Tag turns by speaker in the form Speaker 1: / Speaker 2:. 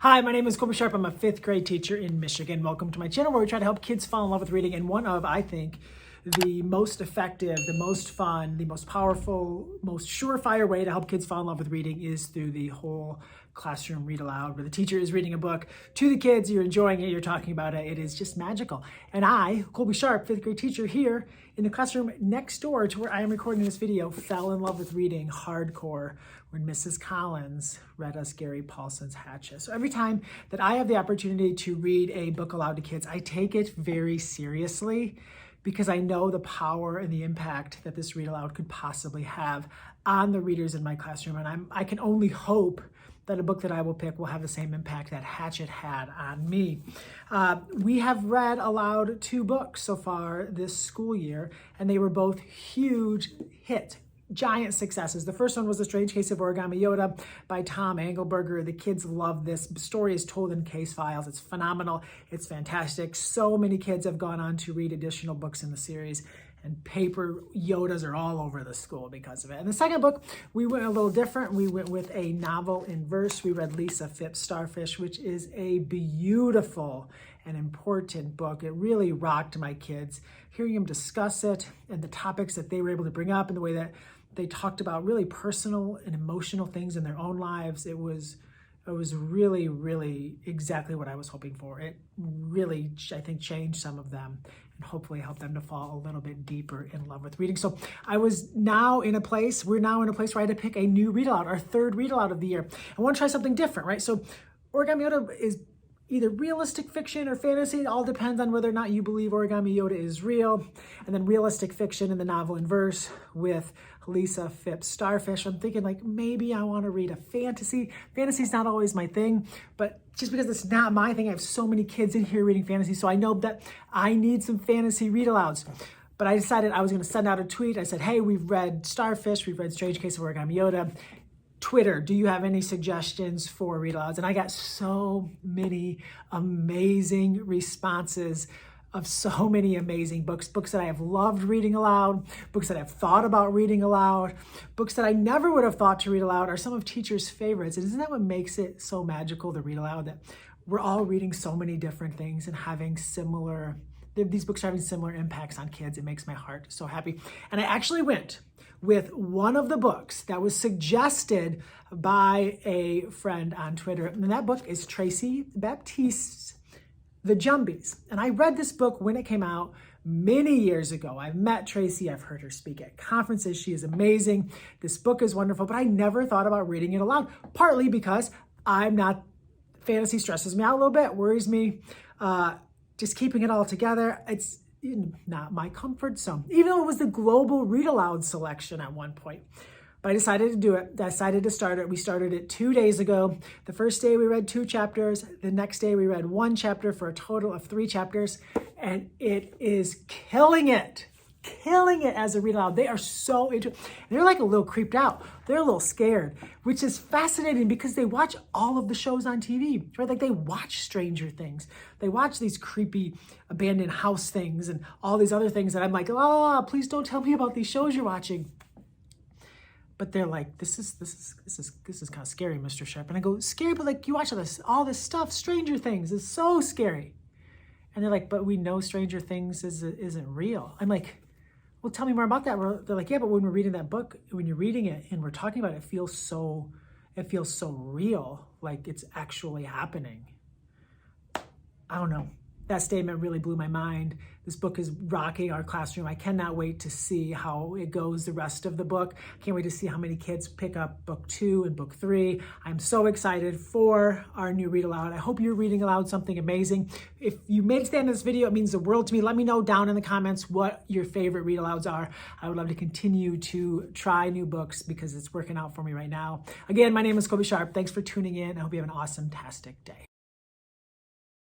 Speaker 1: Hi, my name is Colby Sharp. I'm a fifth grade teacher in Michigan. Welcome to my channel where we try to help kids fall in love with reading. And one of, I think, the most effective, the most fun, the most powerful, most surefire way to help kids fall in love with reading is through the whole classroom read aloud, where the teacher is reading a book to the kids, you're enjoying it, you're talking about it. It is just magical. And I, Colby Sharp, fifth grade teacher here in the classroom next door to where I am recording this video, fell in love with reading hardcore when Mrs. Collins read us Gary Paulson's Hatchet. So every time that I have the opportunity to read a book aloud to kids, I take it very seriously because I know the power and the impact that this read aloud could possibly have on the readers in my classroom. And I can only hope that a book that I will pick will have the same impact that Hatchet had on me. We have read aloud 2 books so far this school year, and they were both huge hits. Giant successes. The first one was The Strange Case of Origami Yoda by Tom Engelberger. The kids love this. The story is told in case files. It's phenomenal. It's fantastic. So many kids have gone on to read additional books in the series, and paper Yodas are all over the school because of it. And the second book, we went a little different. We went with a novel in verse. We read Lisa Phipps' Starfish, which is a beautiful and important book. It really rocked my kids. Hearing them discuss it and the topics that they were able to bring up and the way that they talked about really personal and emotional things in their own lives. It was really, really exactly what I was hoping for. It really, I think, changed some of them and hopefully helped them to fall a little bit deeper in love with reading. So we're now in a place where I had to pick a new read aloud, our third read aloud of the year. I want to try something different, right? So Origami Yoda is either realistic fiction or fantasy. It all depends on whether or not you believe Origami Yoda is real. And then realistic fiction in the novel in verse with Lisa Phipps' Starfish. I'm thinking like maybe I want to read a fantasy. Fantasy's not always my thing, but just because it's not my thing, I have so many kids in here reading fantasy, so I know that I need some fantasy read alouds. But I decided I was going to send out a tweet. I said, hey, we've read Starfish, we've read Strange Case of Origami Yoda. Twitter, do you have any suggestions for read alouds? And I got so many amazing responses of so many amazing books that I have loved reading aloud, books that I've thought about reading aloud, books that I never would have thought to read aloud are some of teachers' favorites. And isn't that what makes it so magical to read aloud, that we're all reading so many different things and having these books are having similar impacts on kids. It makes my heart so happy. And I actually went with one of the books that was suggested by a friend on Twitter. And that book is Tracy Baptiste's The Jumbies. And I read this book when it came out many years ago. I've met Tracy. I've heard her speak at conferences. She is amazing. This book is wonderful, but I never thought about reading it aloud, partly because fantasy stresses me out a little bit, worries me. Just keeping it all together, it's not my comfort zone, even though it was the global read aloud selection at one point. But I decided to do it. I decided to start it. We started it 2 days ago. The first day we read 2 chapters. The next day we read 1 chapter for a total of 3 chapters. And it is killing it as a read aloud. They are so into it. They're like a little creeped out. They're a little scared, which is fascinating because they watch all of the shows on TV, right? Like they watch Stranger Things. They watch these creepy abandoned house things and all these other things that I'm like, oh, please don't tell me about these shows you're watching. But they're like, this is kind of scary, Mr. Sharp. And I go, scary, but like you watch all this stuff, Stranger Things is so scary. And they're like, but we know Stranger Things isn't real. I'm like, well, tell me more about that. They're like, yeah, but when we're reading that book, when you're reading it and we're talking about it, it feels so real, like it's actually happening. I don't know. That statement really blew my mind. This book is rocking our classroom. I cannot wait to see how it goes the rest of the book. Can't wait to see how many kids pick up book 2 and book 3. I'm so excited for our new read aloud. I hope you're reading aloud something amazing. If you made it to the end of this video, it means the world to me. Let me know down in the comments what your favorite read alouds are. I would love to continue to try new books because it's working out for me right now. Again, my name is Colby Sharp. Thanks for tuning in. I hope you have an awesome-tastic day.